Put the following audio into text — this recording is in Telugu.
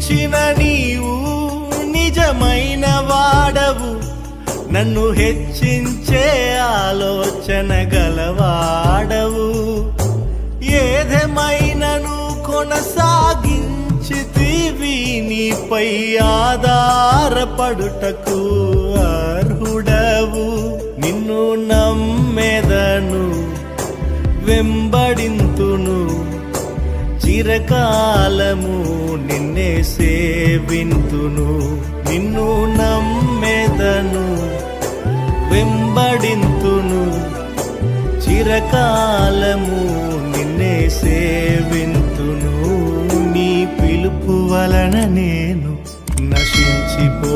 పిలిచిన నీవు నిజమైన వాడవు, నన్ను హెచ్చించే ఆలోచన గలవాడవు. ఏదేమైనను కొనసాగించితివి, నీపై ఆధారపడుటకు అర్హుడవు. నిన్ను నమ్మెదను, వెంబడింతును, చిరకాలము నిన్నే సేవింతును. నిన్ను నమ్మెదను, వెంబడింతును, చిరకాలము నిన్నే సేవింతును. నీ పిలుపు వలన నేను నశించిపోలేదు.